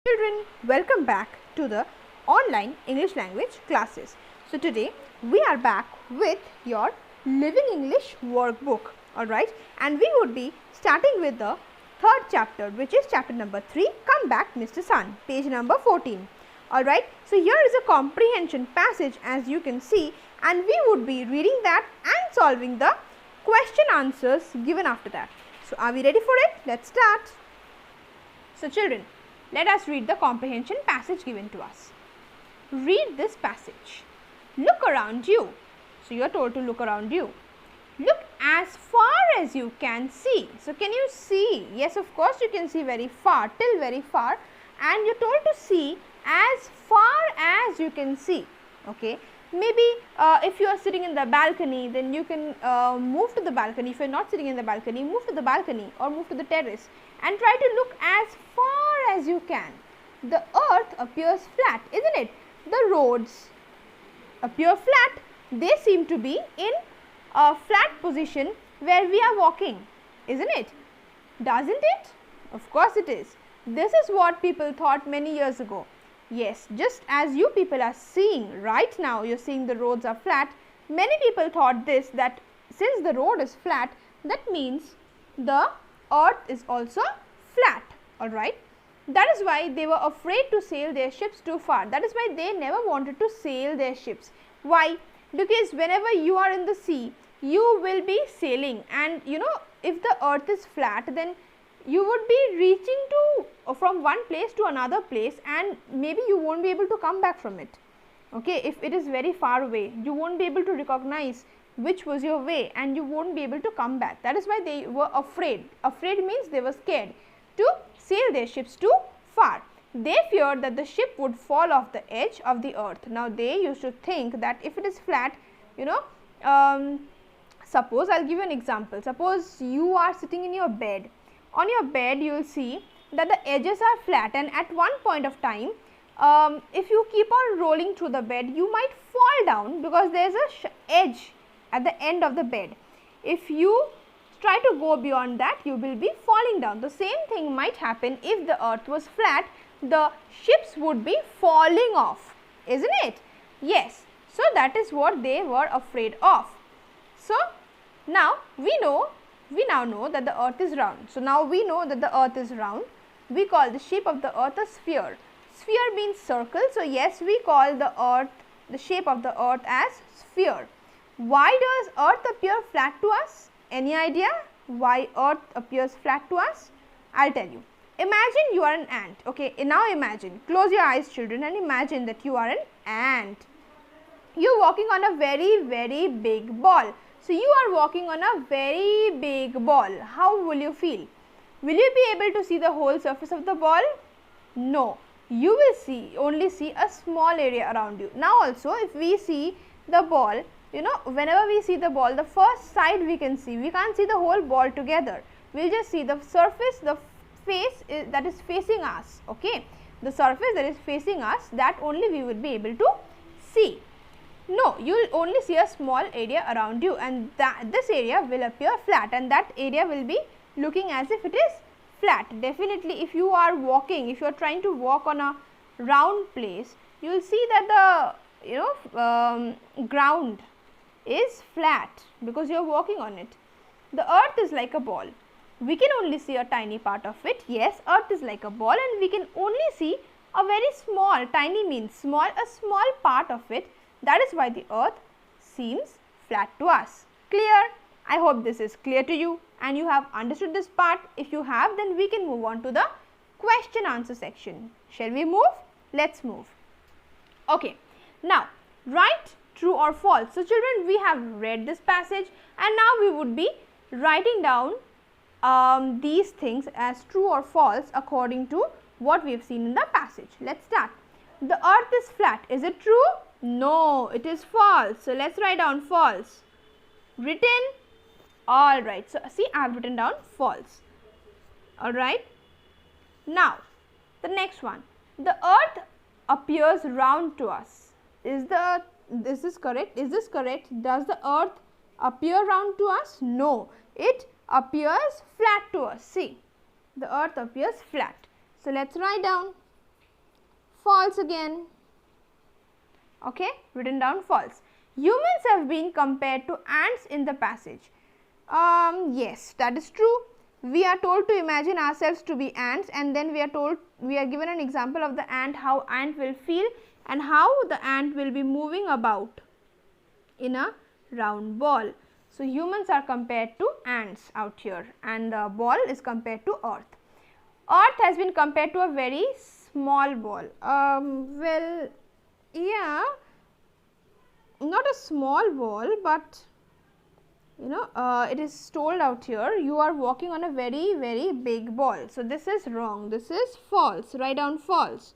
Children, welcome back to the online English language classes. So today we are back with your Living English workbook, alright, and we would be starting with the third chapter, which is chapter number 3, Come Back Mr. Sun, page number 14. Alright, so here is a comprehension passage as you can see, and we would be reading that and solving the question answers given after that. So are we ready for it? Let's start. So children, let us read the comprehension passage given to us. Read this passage. Look around you. So you are told to look around you. Look as far as you can see. So can you see? Yes, of course you can see very far, till very far, and you are told to see as far as you can see. Okay. Maybe if you are sitting in the balcony, then you can move to the balcony. If you are not sitting in the balcony, move to the balcony or move to the terrace and try to look as far as you can. The earth appears flat, isn't it? The roads appear flat. They seem to be in a flat position where we are walking, isn't it? Doesn't it? Of course it is. This is what people thought many years ago. Yes, just as you people are seeing right now, you are seeing the roads are flat. Many people thought this, that since the road is flat, that means the earth is also flat, alright. That is why they were afraid to sail their ships too far. That is why they never wanted to sail their ships. Why? Because whenever you are in the sea, you will be sailing, and you know, if the earth is flat, then you would be reaching to from one place to another place, and maybe you won't be able to come back from it. Okay, if it is very far away, you won't be able to recognize which was your way, and you won't be able to come back. That is why they were afraid. Afraid means they were scared to sail their ships too far. They feared that the ship would fall off the edge of the earth. Now they used to think that if it is flat, you know, suppose I will give you an example. Suppose you are sitting in your bed. On your bed, you will see that the edges are flat, and at one point of time, if you keep on rolling through the bed, you might fall down because there is a edge at the end of the bed. If you try to go beyond that, you will be falling down. The same thing might happen if the earth was flat. The ships would be falling off, isn't it? Yes. So that is what they were afraid of. So now we now know that the earth is round. So now we know that the earth is round. We call the shape of the earth a sphere. Sphere means circle. So yes, we call the earth, the shape of the earth as sphere. Why does earth appear flat to us? Any idea why earth appears flat to us? I will tell you. Imagine you are an ant. Okay, now imagine. Close your eyes, children, and imagine that you are an ant. You are walking on a very big ball. So you are walking on a very big ball. How will you feel? Will you be able to see the whole surface of the ball? No. You will only see a small area around you. Now also, if we see the ball, you know, whenever we see the ball, the first side we can see. We can't see the whole ball together. We will just see the surface, the face that is facing us. Okay, the surface that is facing us, that only we will be able to see. No, you will only see a small area around you, and this area will appear flat, and that area will be looking as if it is flat. Definitely, if you are walking, if you are trying to walk on a round place, you will see that the ground is flat because you are walking on it. The earth is like a ball. We can only see a tiny part of it. Yes, earth is like a ball, and we can only see a very small, tiny means small, a small part of it. That is why the earth seems flat to us. Clear? I hope this is clear to you and you have understood this part. If you have, then we can move on to the question answer section. Shall we move? Let's move. Okay. Now, write true or false. So, children, we have read this passage, and now we would be writing down these things as true or false according to what we have seen in the passage. Let's start. The earth is flat. Is it true? No, it is false. So, let's write down false. Written? Alright. So, see, I have written down false. Alright. Now, the next one. The earth appears round to us. This is correct? Is this correct? Does the earth appear round to us? No, it appears flat to us. See, the earth appears flat. So, let us write down false again. Okay, written down false. Humans have been compared to ants in the passage. Yes, that is true. We are told to imagine ourselves to be ants, and then we are given an example of the ant, how ant will feel and how the ant will be moving about in a round ball. So, humans are compared to ants out here, and the ball is compared to earth. Earth has been compared to a very small ball. Well, yeah, not a small ball, but it is told out here you are walking on a very big ball. So, this is wrong, this is false. Write down false,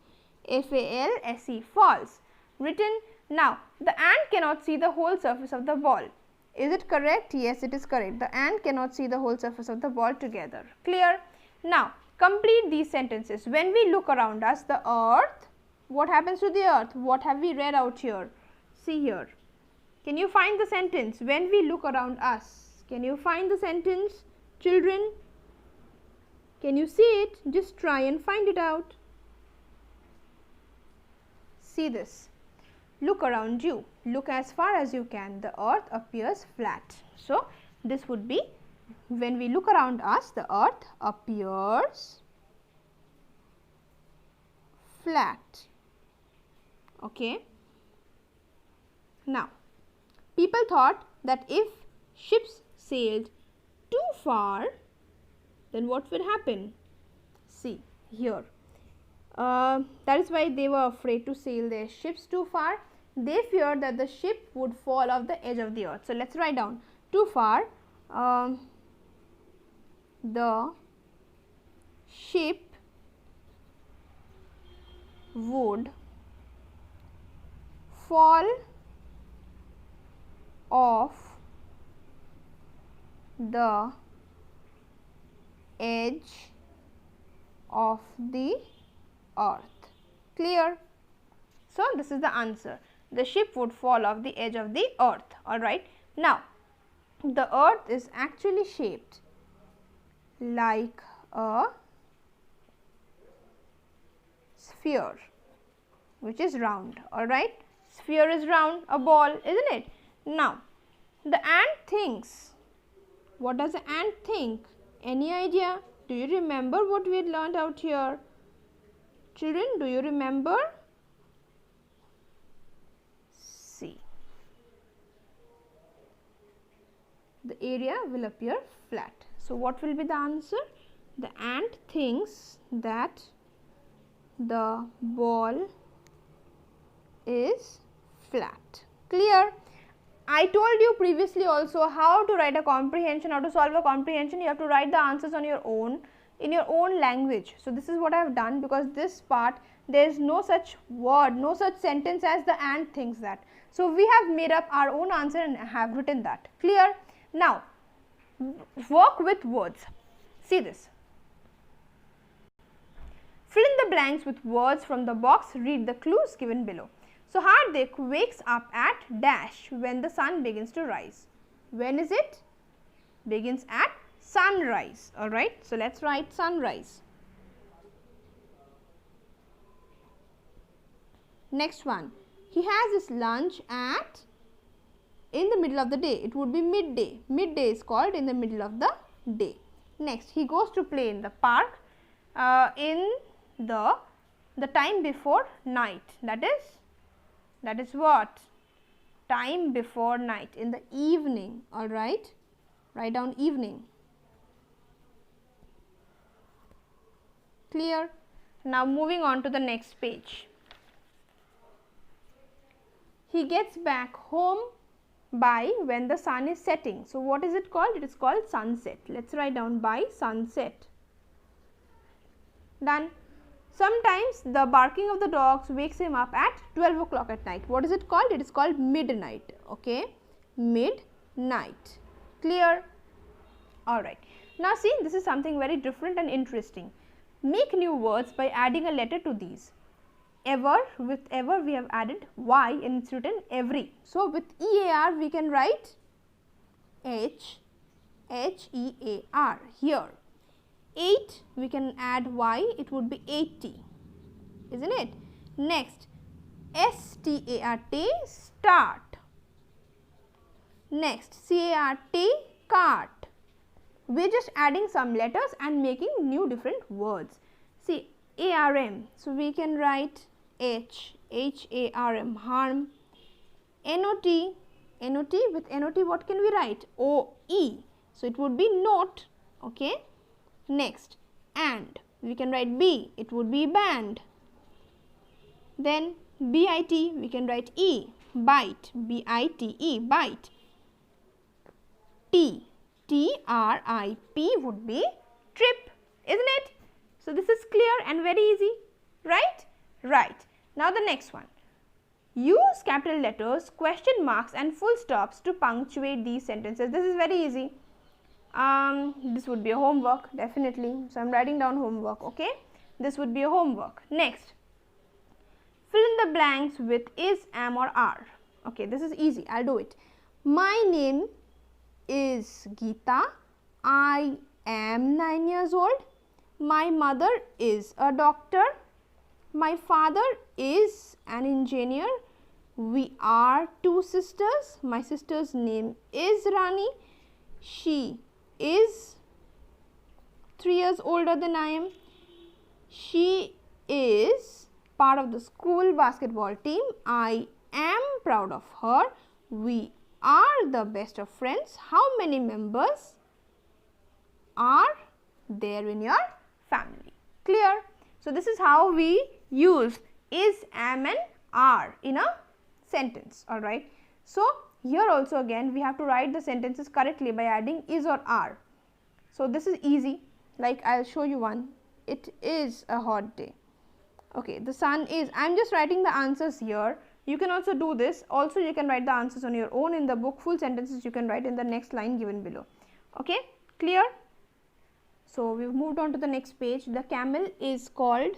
F-A-L-S-E, false. Written. Now, the ant cannot see the whole surface of the ball. Is it correct? Yes, it is correct. The ant cannot see the whole surface of the ball together. Clear? Now, complete these sentences. When we look around us, the earth, what happens to the earth? What have we read out here? See here. Can you find the sentence? When we look around us. Can you find the sentence, children? Can you see it? Just try and find it out. See this. Look around you. Look as far as you can. The earth appears flat. So, this would be when we look around us, the earth appears flat. Okay. Now, people thought that if ships sailed too far, then what would happen? See here. That is why they were afraid to sail their ships too far. They feared that the ship would fall off the edge of the earth. So, let us write down too far. The ship would fall off the edge of the earth. Clear? So, this is the answer. The ship would fall off the edge of the earth. Alright. Now, the earth is actually shaped like a sphere, which is round. Alright. Sphere is round, a ball, isn't it? Now, the ant thinks. What does the ant think? Any idea? Do you remember what we had learned out here? Children, do you remember? See. The area will appear flat. So, what will be the answer? The ant thinks that the ball is flat. Clear? I told you previously also how to write a comprehension, how to solve a comprehension. You have to write the answers on your own, in your own language. So, this is what I have done, because this part there is no such word, no such sentence as the ant thinks that. So, we have made up our own answer and have written that. Clear? Now, work with words. See this. Fill in the blanks with words from the box. Read the clues given below. So, Hardik wakes up at dash when the sun begins to rise. When is it? Begins at sunrise. Alright. So, let us write sunrise. Next one. He has his lunch at in the middle of the day. It would be midday. Midday is called in the middle of the day. Next, he goes to play in the park in the time before night. That is what? Time before night, in the evening. Alright. Write down evening. Clear? Now, moving on to the next page. He gets back home by when the sun is setting. So, what is it called? It is called sunset. Let us write down by sunset. Done. Sometimes the barking of the dogs wakes him up at 12 o'clock at night. What is it called? It is called midnight. Okay, midnight. Clear? Alright. Now, see, this is something very different and interesting. Make new words by adding a letter to these. Ever, with ever we have added y and it's written every. So, with EAR we can write HEAR here. 8 we can add y, it would be 80, isn't it? Next, S-T-A-R-T, start. Next, C-A-R-T, cart. We are just adding some letters and making new different words. See, A-R-M, so we can write H, H-A-R-M, harm. N-O-T, N-O-T, with N-O-T what can we write? O-E, so it would be note, okay. Next, and, we can write B, it would be band. Then B-I-T, we can write E, bite, B-I-T-E, bite. T, T-R-I-P would be trip, isn't it? So, this is clear and very easy, right? Right. Now, the next one. Use capital letters, question marks and full stops to punctuate these sentences. This is very easy. This would be a homework, definitely. So, I am writing down homework, okay. This would be a homework. Next, fill in the blanks with is, am or are. Okay, this is easy, I will do it. My name is Geeta. I am 9 years old. My mother is a doctor. My father is an engineer. We are 2 sisters. My sister's name is Rani. She is 3 years older than I am. She is part of the school basketball team. I am proud of her. We are the best of friends. How many members are there in your family? Clear? So, this is how we use is, am and are in a sentence, alright. So, here also again we have to write the sentences correctly by adding is or are. So, this is easy, like I will show you one. It is a hot day. Okay, the sun is, I am just writing the answers here. You can also do this. Also, you can write the answers on your own in the book. Full sentences you can write in the next line given below. Okay, clear? So, we have moved on to the next page. The camel is called,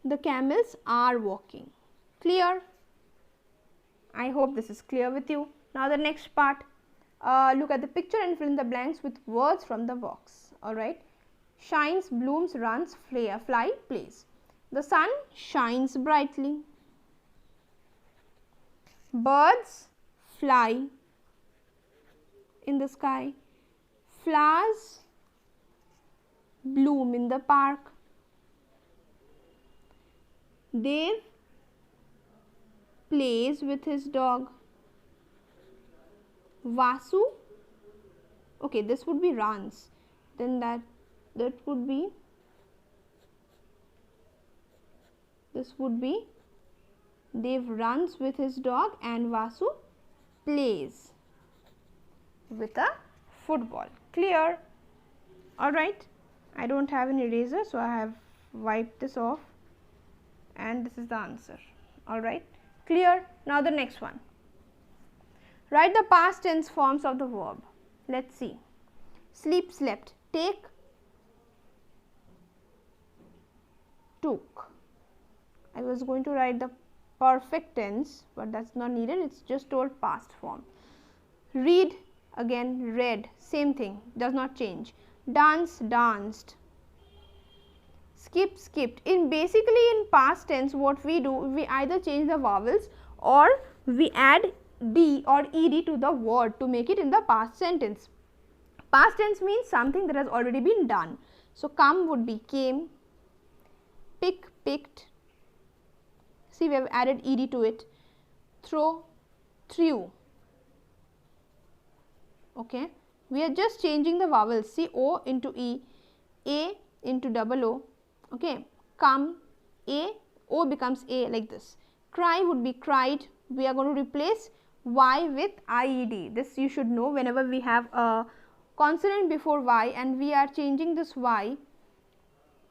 the camels are walking. Clear? I hope this is clear with you. Now, the next part, look at the picture and fill in the blanks with words from the box. Alright. Shines, blooms, runs, fly, plays. The sun shines brightly. Birds fly in the sky. Flowers bloom in the park. Dev plays with his dog. Vasu, okay, this would be runs, then that would be, this would be Dev runs with his dog and Vasu plays with a football. Clear? Alright, I don't have an eraser, so I have wiped this off and this is the answer. Alright, clear? Now, the next one. Write the past tense forms of the verb. Let us see. Sleep, slept. Take, took. I was going to write the perfect tense, but that is not needed. It is just told past form. Read, again read, same thing, does not change. Dance, danced. Skip, skipped. Basically in past tense what we do, we either change the vowels or we add d or ed to the word to make it in the past sentence. Past tense means something that has already been done. So, come would be came, pick, picked. See, we have added ed to it. Throw, threw. Okay. We are just changing the vowels. See, o into e, a into double o. Okay. Come, a, o becomes a, like this. Cry would be cried. We are going to replace y with ied. This you should know. Whenever we have a consonant before y and we are changing this y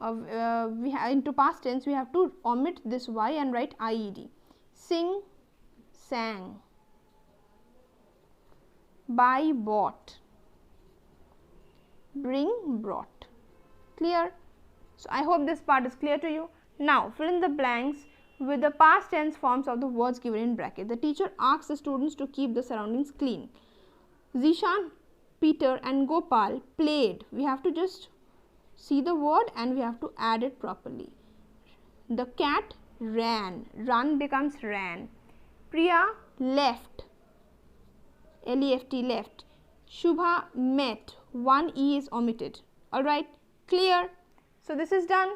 into past tense, we have to omit this y and write ied. Sing, sang. Buy, bought. Bring, brought. Clear? So, I hope this part is clear to you. Now, fill in the blanks with the past tense forms of the words given in bracket. The teacher asks the students to keep the surroundings clean. Zishan, Peter and Gopal played. We have to just see the word and we have to add it properly. The cat ran. Run becomes ran. Priya left. L-E-F-T, left. Shubha met. One E is omitted. Alright, clear? So this is done.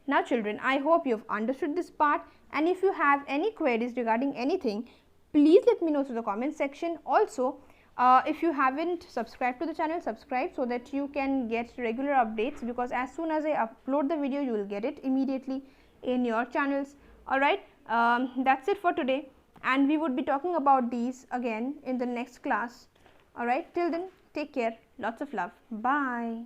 Now children, I hope you have understood this part, and if you have any queries regarding anything, please let me know through the comment section. Also, if you haven't subscribed to the channel, subscribe so that you can get regular updates, because as soon as I upload the video, you will get it immediately in your channels. Alright, that's it for today, and we would be talking about these again in the next class. Alright, till then, take care, lots of love, bye.